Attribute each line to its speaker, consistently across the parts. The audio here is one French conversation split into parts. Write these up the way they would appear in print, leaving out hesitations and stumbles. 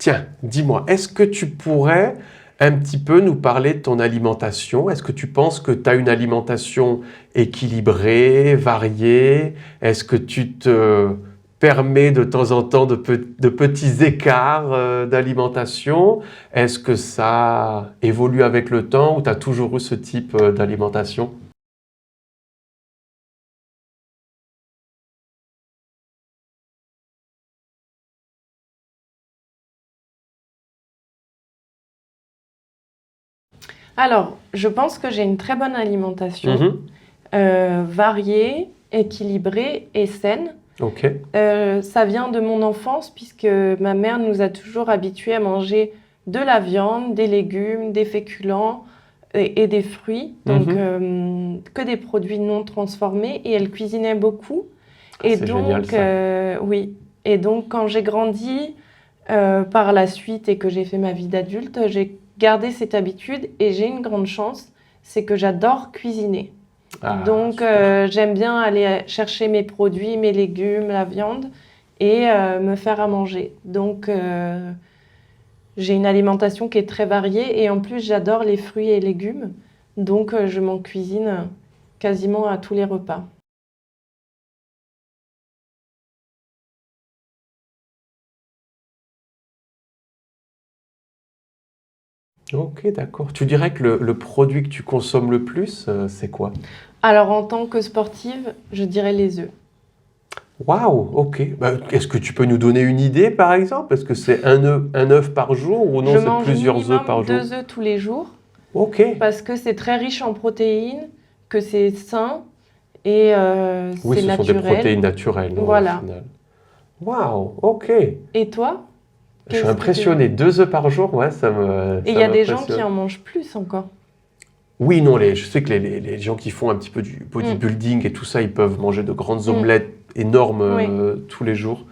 Speaker 1: Tiens, dis-moi, est-ce que tu pourrais un petit peu nous parler de ton alimentation? Est-ce que tu penses que tu as une alimentation équilibrée, variée? Est-ce que tu te permets de temps en temps de petits écarts d'alimentation? Est-ce que ça évolue avec le temps ou tu as toujours eu ce type d'alimentation?
Speaker 2: Alors, je pense que j'ai une très bonne alimentation,
Speaker 1: Mhm.
Speaker 2: variée, équilibrée et saine.
Speaker 1: Ok,
Speaker 2: Ça vient de mon enfance puisque ma mère nous a toujours habitués à manger de la viande, des légumes, des féculents et des fruits, donc
Speaker 1: mhm.
Speaker 2: que des produits non transformés. Et elle cuisinait beaucoup.
Speaker 1: Ah,
Speaker 2: Et
Speaker 1: c'est génial
Speaker 2: donc,
Speaker 1: ça.
Speaker 2: oui. Et donc, quand j'ai grandi par la suite et que j'ai fait ma vie d'adulte, j'ai gardé cette habitude et j'ai une grande chance, c'est que j'adore cuisiner.
Speaker 1: Ah,
Speaker 2: Donc,
Speaker 1: super.
Speaker 2: j'aime bien aller chercher mes produits, mes légumes, la viande et me faire à manger. Donc, j'ai une alimentation qui est très variée et en plus, j'adore les fruits et légumes. Donc, je m'en cuisine quasiment à tous les repas.
Speaker 1: Ok, d'accord. Tu dirais que le produit que tu consommes le plus, c'est quoi?
Speaker 2: Alors, en tant que sportive, je dirais les œufs.
Speaker 1: Waouh, ok. Bah, est-ce que tu peux nous donner une idée, par exemple? Est-ce que c'est un œuf par jour ou non,
Speaker 2: Je
Speaker 1: c'est
Speaker 2: mange
Speaker 1: plusieurs œufs par
Speaker 2: minimum
Speaker 1: jour?
Speaker 2: 2 œufs tous les jours
Speaker 1: Ok.
Speaker 2: parce que c'est très riche en protéines, que c'est sain et
Speaker 1: Oui,
Speaker 2: c'est
Speaker 1: ce sont des
Speaker 2: naturel.
Speaker 1: protéines naturelles, non, au
Speaker 2: Voilà.
Speaker 1: final. Waouh, ok.
Speaker 2: Et toi,
Speaker 1: Je suis
Speaker 2: qu'est-ce que tu...
Speaker 1: impressionné. 2 œufs par jour, ouais,
Speaker 2: Et il
Speaker 1: ça
Speaker 2: y a des gens qui
Speaker 1: m'impressionne.
Speaker 2: en mangent plus encore.
Speaker 1: Oui, non, je sais que les gens qui font un petit peu du
Speaker 2: Mm,
Speaker 1: bodybuilding et tout ça, ils peuvent manger de grandes
Speaker 2: mm,
Speaker 1: omelettes énormes
Speaker 2: oui,
Speaker 1: tous les jours.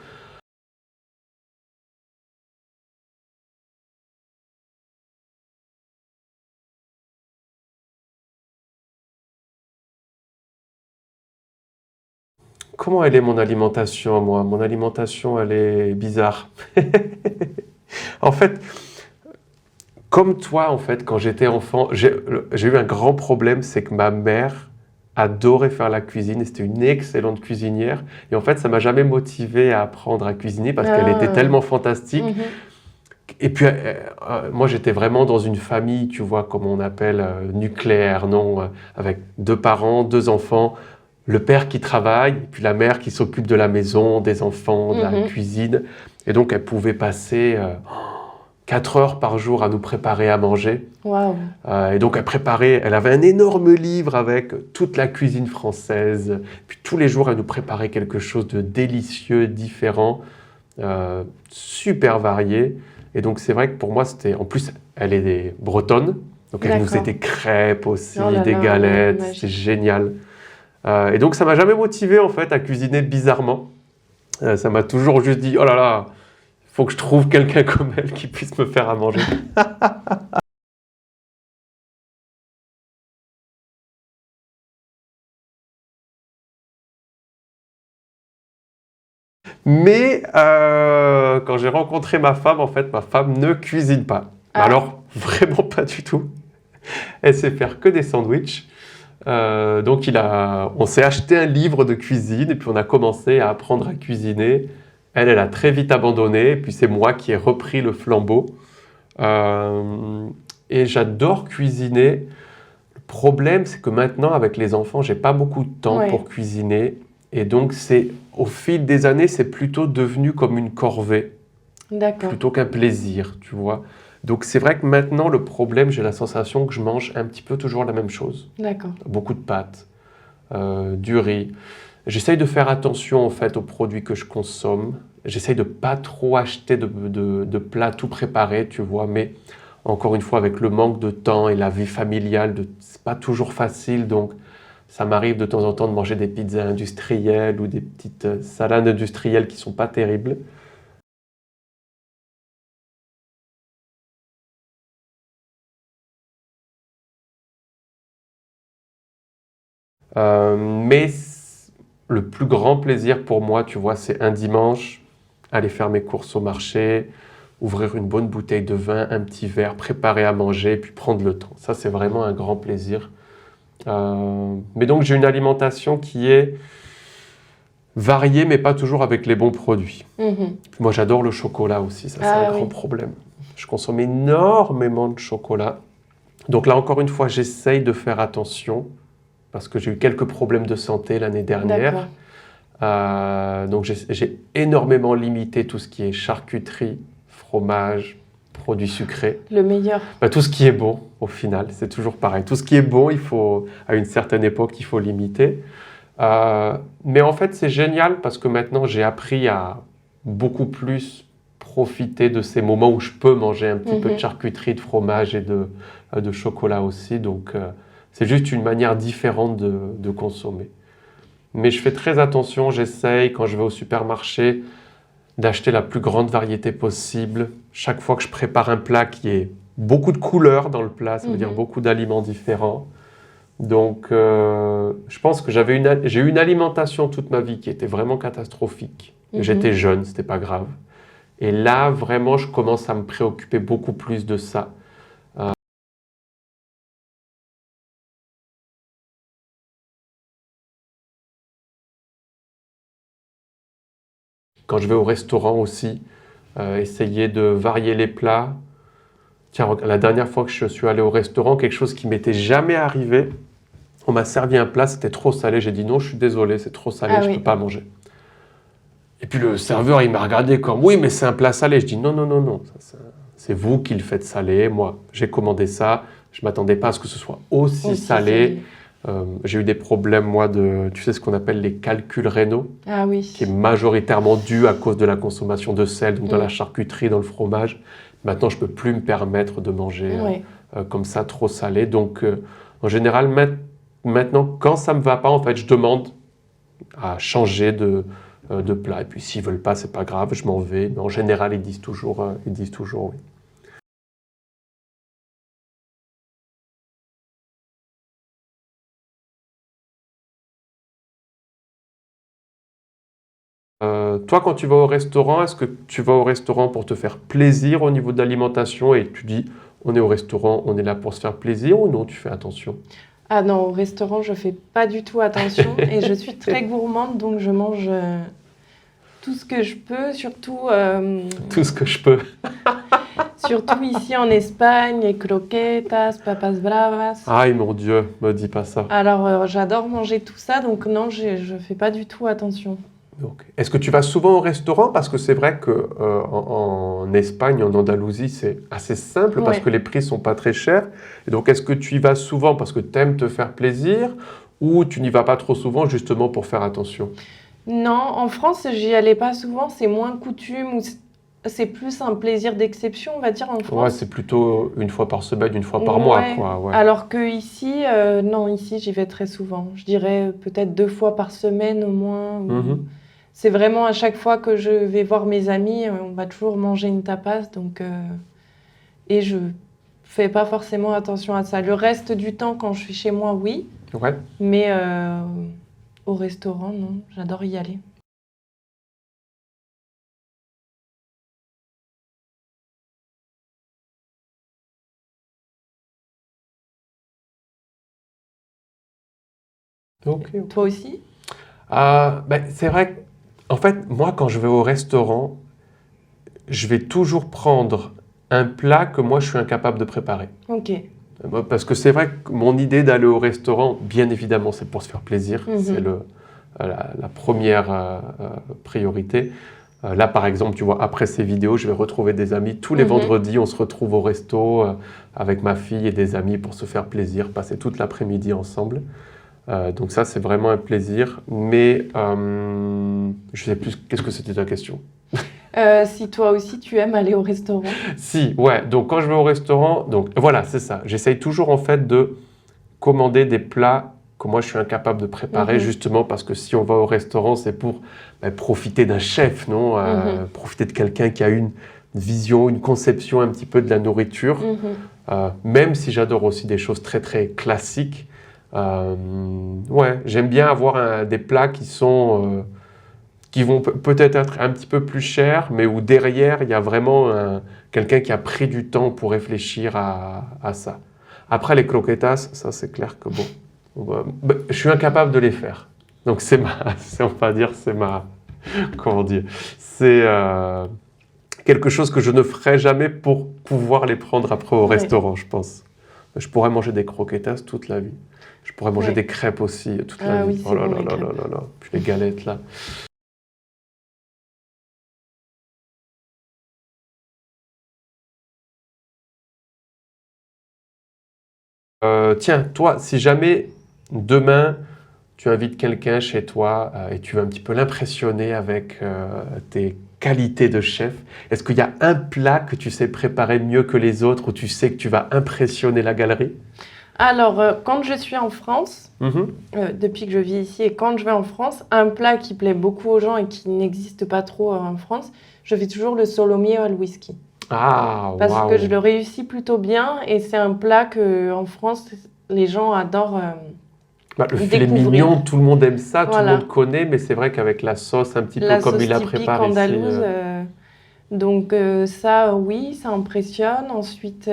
Speaker 1: Comment elle est mon alimentation, moi? Mon alimentation, elle est bizarre. En fait, comme toi, en fait, quand j'étais enfant, j'ai eu un grand problème, c'est que ma mère adorait faire la cuisine et c'était une excellente cuisinière. Et en fait, ça m'a jamais motivé à apprendre à cuisiner parce qu'elle était
Speaker 2: ah,
Speaker 1: tellement fantastique.
Speaker 2: mhm,
Speaker 1: Et puis, moi, j'étais vraiment dans une famille, tu vois, comme on appelle nucléaire, non, avec 2 parents, 2 enfants, le père qui travaille, puis la mère qui s'occupe de la maison, des enfants, de la
Speaker 2: mhm.
Speaker 1: cuisine. Et donc, elle pouvait passer 4 heures par jour à nous préparer à manger.
Speaker 2: Waouh.
Speaker 1: Et donc, elle avait un énorme livre avec toute la cuisine française. Puis tous les jours, elle nous préparait quelque chose de délicieux, différent, super varié. Et donc, c'est vrai que pour moi, c'était. En plus, elle est bretonne. Donc, elle nous faisait
Speaker 2: D'accord.
Speaker 1: des crêpes aussi,
Speaker 2: Oh là
Speaker 1: des
Speaker 2: là, oui,
Speaker 1: galettes. C'est
Speaker 2: magique.
Speaker 1: génial. Et donc, ça m'a jamais motivé, en fait, à cuisiner bizarrement. Ça m'a toujours juste dit, oh là là, il faut que je trouve quelqu'un comme elle qui puisse me faire à manger. Mais quand j'ai rencontré ma femme, en fait, ma femme ne cuisine pas. Mais
Speaker 2: Ah,
Speaker 1: alors, vraiment pas du tout. Elle sait faire que des sandwichs. Donc on s'est acheté un livre de cuisine et puis on a commencé à apprendre à cuisiner. Elle a très vite abandonné. Et puis c'est moi qui ai repris le flambeau. Euh, et j'adore cuisiner. Le problème, c'est que maintenant, avec les enfants, j'ai pas beaucoup de temps
Speaker 2: ouais,
Speaker 1: pour cuisiner. Et donc, au fil des années, c'est plutôt devenu comme une corvée,
Speaker 2: d'accord,
Speaker 1: plutôt qu'un plaisir, tu vois. Donc, c'est vrai que maintenant, le problème, j'ai la sensation que je mange un petit peu toujours la même chose.
Speaker 2: d'accord.
Speaker 1: Beaucoup de pâtes, du riz. J'essaye de faire attention, en fait, aux produits que je consomme. J'essaye de pas trop acheter de plats tout préparés, tu vois. Mais encore une fois, avec le manque de temps et la vie familiale, c'est pas toujours facile. Donc, ça m'arrive de temps en temps de manger des pizzas industrielles ou des petites salades industrielles qui sont pas terribles. Mais le plus grand plaisir pour moi, tu vois, c'est un dimanche, aller faire mes courses au marché, ouvrir une bonne bouteille de vin, un petit verre, préparer à manger, puis prendre le temps. Ça, c'est vraiment un grand plaisir. Mais donc, j'ai une alimentation qui est variée, mais pas toujours avec les bons produits. Moi, j'adore le chocolat aussi, ça, c'est un grand problème. Je consomme énormément de chocolat. Donc là, encore une fois, j'essaye de faire attention parce que j'ai eu quelques problèmes de santé l'année dernière. Donc j'ai énormément limité tout ce qui est charcuterie, fromage, produits sucrés.
Speaker 2: Le meilleur.
Speaker 1: Tout ce qui est bon, au final, c'est toujours pareil. Tout ce qui est bon, à une certaine époque, il faut limiter. Mais en fait, c'est génial parce que maintenant, j'ai appris à beaucoup plus profiter de ces moments où je peux manger un petit peu de charcuterie, de fromage et de chocolat aussi. Donc, c'est juste une manière différente de consommer. Mais je fais très attention, j'essaye, quand je vais au supermarché, d'acheter la plus grande variété possible. Chaque fois que je prépare un plat qui ait beaucoup de couleurs dans le plat, ça veut dire beaucoup d'aliments différents. Donc, je pense que j'ai eu une alimentation toute ma vie qui était vraiment catastrophique. J'étais jeune, c'était pas grave. Et là, vraiment, je commence à me préoccuper beaucoup plus de ça. Quand je vais au restaurant aussi, essayer de varier les plats. Tiens, la dernière fois que je suis allé au restaurant, quelque chose qui m'était jamais arrivé, on m'a servi un plat, c'était trop salé. J'ai dit non, je suis désolé, c'est trop salé, je ne peux pas manger. Et puis le serveur, il m'a regardé comme oui, mais c'est un plat salé. Je dis non, non, non, non, c'est vous qui le faites salé. Moi, j'ai commandé ça, je ne m'attendais pas à ce que ce soit aussi salé. J'ai eu des problèmes, moi, tu sais ce qu'on appelle les calculs rénaux, qui est majoritairement dû à cause de la consommation de sel, donc dans la charcuterie, dans le fromage. Maintenant, je ne peux plus me permettre de manger comme ça, trop salé. Donc, en général, maintenant, quand ça ne me va pas, en fait, je demande à changer de plat. Et puis, s'ils ne veulent pas, ce n'est pas grave, je m'en vais. Mais en général, ils disent toujours oui. Toi, quand tu vas au restaurant, est-ce que tu vas au restaurant pour te faire plaisir au niveau de l'alimentation et tu dis on est au restaurant, on est là pour se faire plaisir ou non, tu fais attention?
Speaker 2: Ah non, au restaurant, je fais pas du tout attention et je suis très gourmande, donc je mange tout ce que je peux, surtout...
Speaker 1: Tout ce que je peux.
Speaker 2: Surtout ici en Espagne, les croquetas, papas bravas.
Speaker 1: Aïe mon Dieu, me dis pas ça.
Speaker 2: Alors j'adore manger tout ça, donc non, je fais pas du tout attention.
Speaker 1: Donc, est-ce que tu vas souvent au restaurant? Parce que c'est vrai qu'en Espagne, en Andalousie, c'est assez simple parce que les prix sont pas très chers. Et donc, est-ce que tu y vas souvent parce que tu aimes te faire plaisir ou tu n'y vas pas trop souvent justement pour faire attention?
Speaker 2: Non, en France, j'y allais pas souvent. C'est moins coutume ou c'est plus un plaisir d'exception, on va dire, en France.
Speaker 1: Ouais, c'est plutôt une fois par semaine, une fois par mois, quoi. Ouais.
Speaker 2: Alors que ici, non, ici, j'y vais très souvent. Je dirais peut-être 2 fois par semaine au moins. C'est vraiment à chaque fois que je vais voir mes amis, on va toujours manger une tapas, donc et je fais pas forcément attention à ça. Le reste du temps, quand je suis chez moi, oui.
Speaker 1: Ouais.
Speaker 2: Mais au restaurant, non. J'adore y aller.
Speaker 1: Ok.
Speaker 2: Toi aussi?
Speaker 1: C'est vrai que, en fait, moi, quand je vais au restaurant, je vais toujours prendre un plat que moi, je suis incapable de préparer.
Speaker 2: Ok.
Speaker 1: Parce que c'est vrai que mon idée d'aller au restaurant, bien évidemment, c'est pour se faire plaisir. C'est la première priorité. Là, par exemple, tu vois, après ces vidéos, je vais retrouver des amis. Tous les vendredis, on se retrouve au resto avec ma fille et des amis pour se faire plaisir, passer toute l'après-midi ensemble. Donc ça, c'est vraiment un plaisir. Mais je ne sais plus, qu'est-ce que c'était ta question?
Speaker 2: Si toi aussi, tu aimes aller au restaurant?
Speaker 1: Si, ouais. Donc quand je vais au restaurant, donc voilà, c'est ça. J'essaye toujours en fait de commander des plats que moi je suis incapable de préparer, justement parce que si on va au restaurant, c'est pour profiter d'un chef, non? Profiter de quelqu'un qui a une vision, une conception un petit peu de la nourriture. Même si j'adore aussi des choses très très classiques. Ouais, j'aime bien avoir des plats qui sont qui vont peut-être être un petit peu plus chers, mais où derrière, il y a vraiment quelqu'un qui a pris du temps pour réfléchir à ça. Après, les croquetas, ça c'est clair que bon, je suis incapable de les faire. Donc on va dire, comment dire, c'est quelque chose que je ne ferai jamais pour pouvoir les prendre après au restaurant, je pense. Je pourrais manger des croquetas toute la vie. Je pourrais manger des crêpes aussi toute la vie.
Speaker 2: Oui,
Speaker 1: Oh là
Speaker 2: bon,
Speaker 1: là là là là là. Puis les galettes là. Tiens, toi, si jamais demain tu invites quelqu'un chez toi et tu veux un petit peu l'impressionner avec tes qualités de chef, est-ce qu'il y a un plat que tu sais préparer mieux que les autres où tu sais que tu vas impressionner la galerie?
Speaker 2: Alors, quand je suis en France,
Speaker 1: Mhm.
Speaker 2: depuis que je vis ici et quand je vais en France, un plat qui plaît beaucoup aux gens et qui n'existe pas trop en France, je fais toujours le solomillo al whisky.
Speaker 1: Ah,
Speaker 2: Parce
Speaker 1: waouh!
Speaker 2: que je le réussis plutôt bien et c'est un plat que en France, les gens adorent
Speaker 1: Bah, le filet
Speaker 2: découvrir.
Speaker 1: mignon, tout le monde aime ça, tout le
Speaker 2: Voilà.
Speaker 1: monde connaît, mais c'est vrai qu'avec la sauce un petit peu
Speaker 2: La
Speaker 1: comme
Speaker 2: sauce
Speaker 1: il la
Speaker 2: typique
Speaker 1: prépare ici.
Speaker 2: andalouse. Donc ça, oui, ça impressionne. Ensuite,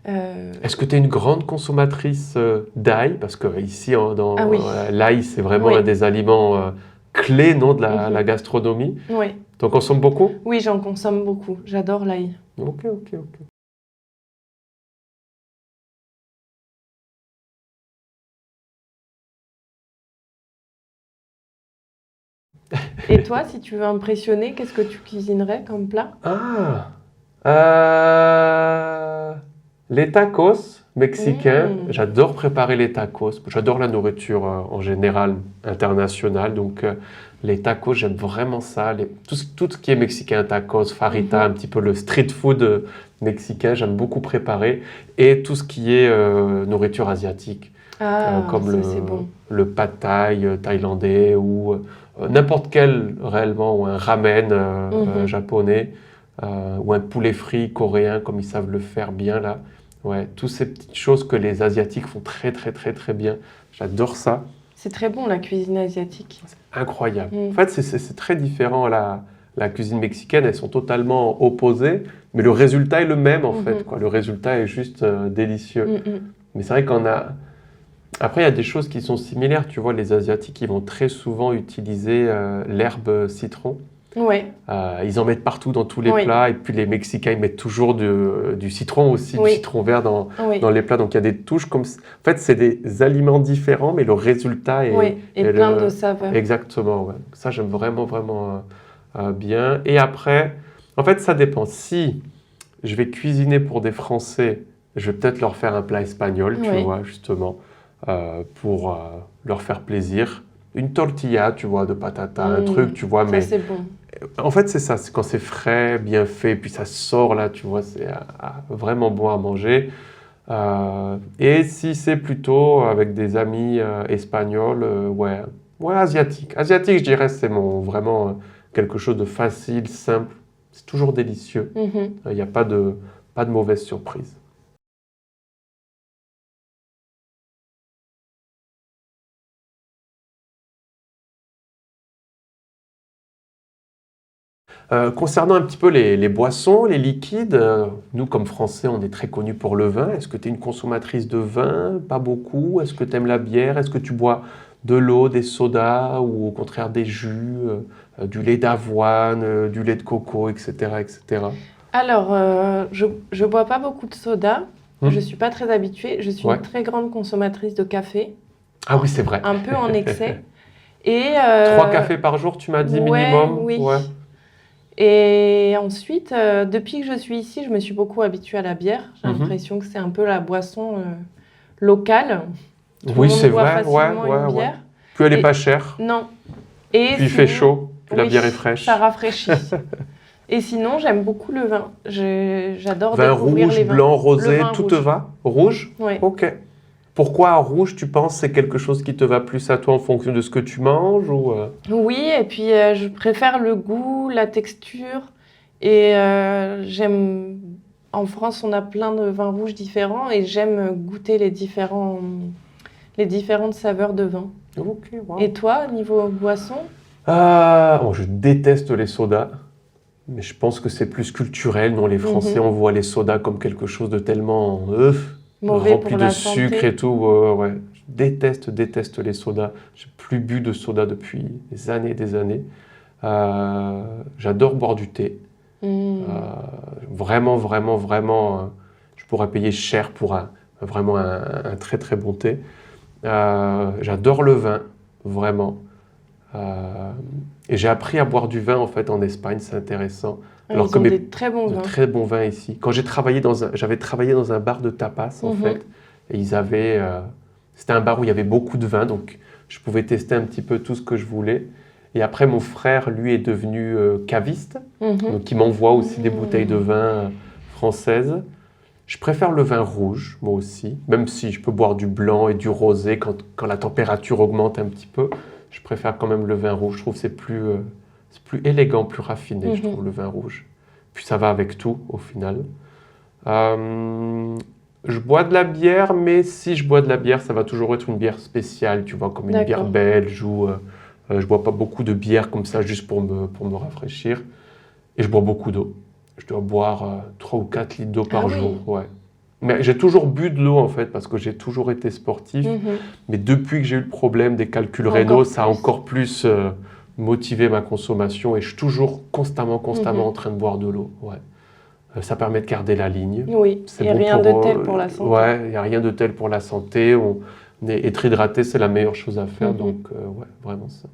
Speaker 1: Est-ce que tu es une grande consommatrice d'ail? Parce que ici,
Speaker 2: ah oui,
Speaker 1: l'ail, c'est vraiment
Speaker 2: oui.
Speaker 1: un des aliments clés, non, de
Speaker 2: Mhm.
Speaker 1: la gastronomie.
Speaker 2: Oui.
Speaker 1: Tu en consommes beaucoup?
Speaker 2: Oui, j'en consomme beaucoup. J'adore l'ail.
Speaker 1: Ok, ok, ok.
Speaker 2: Et toi, si tu veux impressionner, qu'est-ce que tu cuisinerais comme plat?
Speaker 1: Ah, euh, les tacos mexicains,
Speaker 2: Mmh.
Speaker 1: j'adore préparer les tacos. J'adore la nourriture en général internationale, donc les tacos, j'aime vraiment ça. Tout ce qui est mexicain, tacos, farita, un petit peu le street food mexicain, j'aime beaucoup préparer. Et tout ce qui est nourriture asiatique,
Speaker 2: Ah,
Speaker 1: comme
Speaker 2: ça c'est bon.
Speaker 1: le pad thai thaïlandais ou n'importe quel réellement, ou un ramen
Speaker 2: Mhm.
Speaker 1: japonais, ou un poulet frit coréen comme ils savent le faire bien là. Ouais, toutes ces petites choses que les Asiatiques font très très très très bien. J'adore ça.
Speaker 2: C'est très bon la cuisine asiatique.
Speaker 1: Incroyable. En
Speaker 2: Mm.
Speaker 1: fait, c'est très différent. La cuisine mexicaine, elles sont totalement opposées, mais le résultat est le même en fait,
Speaker 2: Mhm.
Speaker 1: quoi. Le résultat est juste délicieux.
Speaker 2: Mm, mm.
Speaker 1: Mais c'est vrai qu'on a. Après, il y a des choses qui sont similaires. Tu vois, les Asiatiques, ils vont très souvent utiliser l'herbe citron.
Speaker 2: Ouais,
Speaker 1: Ils en mettent partout dans tous les
Speaker 2: oui,
Speaker 1: plats. Et puis les Mexicains, ils mettent toujours du citron aussi, du
Speaker 2: oui,
Speaker 1: citron vert
Speaker 2: oui,
Speaker 1: dans les plats. Donc il y a des touches comme. En fait, c'est des aliments différents, mais le résultat est.
Speaker 2: oui. Et
Speaker 1: est
Speaker 2: plein
Speaker 1: le-
Speaker 2: de saveurs.
Speaker 1: Exactement, ouais. Ça, j'aime vraiment, vraiment bien. Et après, en fait, ça dépend. Si je vais cuisiner pour des Français, je vais peut-être leur faire un plat espagnol, tu
Speaker 2: Oui.
Speaker 1: vois, justement, pour leur faire plaisir. Une tortilla, tu vois, de patata, un
Speaker 2: Mm.
Speaker 1: truc, tu vois,
Speaker 2: Ça
Speaker 1: mais
Speaker 2: c'est bon.
Speaker 1: en fait, c'est ça, c'est quand c'est frais, bien fait, puis ça sort là, tu vois, c'est vraiment bon à manger. Et si c'est plutôt avec des amis espagnols, ouais, ouais, asiatique. Asiatique, je dirais, c'est vraiment quelque chose de facile, simple. C'est toujours délicieux.
Speaker 2: Mhm.
Speaker 1: Il n'y a pas de mauvaise surprise. Concernant un petit peu les boissons, les liquides, nous comme Français, on est très connus pour le vin. Est-ce que tu es une consommatrice de vin? Pas beaucoup. Est-ce que tu aimes la bière? Est-ce que tu bois de l'eau, des sodas ou au contraire des jus, du lait d'avoine, du lait de coco, etc., etc.
Speaker 2: Alors, je bois pas beaucoup de soda.
Speaker 1: Hmm.
Speaker 2: Je suis pas très habituée. Je suis
Speaker 1: Ouais.
Speaker 2: une très grande consommatrice de café,
Speaker 1: Ah oui, c'est vrai.
Speaker 2: un peu en excès. Et
Speaker 1: 3 cafés par jour, tu m'as dit
Speaker 2: ouais,
Speaker 1: minimum?
Speaker 2: oui.
Speaker 1: Ouais.
Speaker 2: Et ensuite, depuis que je suis ici, je me suis beaucoup habituée à la bière. J'ai
Speaker 1: Mhm.
Speaker 2: l'impression que c'est un peu la boisson locale. Tout le
Speaker 1: Oui,
Speaker 2: monde
Speaker 1: c'est
Speaker 2: boit
Speaker 1: vrai. Ouais,
Speaker 2: facilement
Speaker 1: ouais,
Speaker 2: une
Speaker 1: ouais.
Speaker 2: bière.
Speaker 1: Puis elle est
Speaker 2: Et-
Speaker 1: pas chère.
Speaker 2: Non. Et
Speaker 1: Puis il fait
Speaker 2: sinon-
Speaker 1: chaud. Puis la
Speaker 2: oui,
Speaker 1: bière est fraîche.
Speaker 2: Ça rafraîchit. Et sinon, j'aime beaucoup le vin. J'adore
Speaker 1: Vin
Speaker 2: découvrir
Speaker 1: rouge,
Speaker 2: les vins.
Speaker 1: blanc, rosé,
Speaker 2: Le vin
Speaker 1: tout
Speaker 2: rouge.
Speaker 1: te va? Rouge?
Speaker 2: Oui.
Speaker 1: Ok. Pourquoi rouge, tu penses, c'est quelque chose qui te va plus à toi en fonction de ce que tu manges ou
Speaker 2: Oui, et puis je préfère le goût, la texture. Et j'aime. En France, on a plein de vins rouges différents et j'aime goûter les différentes saveurs de vin.
Speaker 1: Ok, wow.
Speaker 2: Et toi, niveau boisson?
Speaker 1: Je déteste les sodas, mais je pense que c'est plus culturel. Nous, les Français, on voit les sodas comme quelque chose de tellement
Speaker 2: Mauvais
Speaker 1: rempli
Speaker 2: pour
Speaker 1: de
Speaker 2: la
Speaker 1: sucre
Speaker 2: santé.
Speaker 1: et tout. Ouais. Je déteste les sodas. J'ai plus bu de soda depuis des années et des années. J'adore boire du thé. Vraiment, vraiment, vraiment, je pourrais payer cher pour vraiment un très très bon thé. J'adore le vin, vraiment. Et j'ai appris à boire du vin en fait en Espagne, c'est intéressant. Alors
Speaker 2: Ils ont des très bons
Speaker 1: de
Speaker 2: vins.
Speaker 1: très bons vins ici. Quand j'avais travaillé dans un bar de tapas en fait, et ils avaient, c'était un bar où il y avait beaucoup de vin, donc je pouvais tester un petit peu tout ce que je voulais. Et après, mon frère, lui, est devenu caviste, donc il m'envoie aussi des bouteilles de vin françaises. Je préfère le vin rouge, moi aussi, même si je peux boire du blanc et du rosé quand la température augmente un petit peu. Je préfère quand même le vin rouge. Je trouve que c'est plus élégant, plus raffiné, je trouve, le vin rouge. Puis ça va avec tout, au final. Je bois de la bière, mais si je bois de la bière, ça va toujours être une bière spéciale, tu vois, comme une bière
Speaker 2: D'accord.
Speaker 1: belge ou je bois pas beaucoup de bière comme ça juste pour me rafraîchir. Et je bois beaucoup d'eau. Je dois boire 3 ou 4 litres d'eau par
Speaker 2: Ah oui.
Speaker 1: jour, ouais. Mais j'ai toujours bu de l'eau en fait parce que j'ai toujours été sportif. Mais depuis que j'ai eu le problème des calculs rénaux,
Speaker 2: Encore
Speaker 1: ça a
Speaker 2: plus.
Speaker 1: encore plus motivé ma consommation et je suis toujours constamment en train de boire de l'eau. Ouais. Ça permet de garder la ligne.
Speaker 2: Oui,
Speaker 1: C'est
Speaker 2: et
Speaker 1: bon
Speaker 2: rien
Speaker 1: pour,
Speaker 2: de tel pour la santé.
Speaker 1: Ouais, il n'y a rien de tel pour la santé. Être hydraté, c'est la meilleure chose à faire. Donc, ouais, vraiment ça.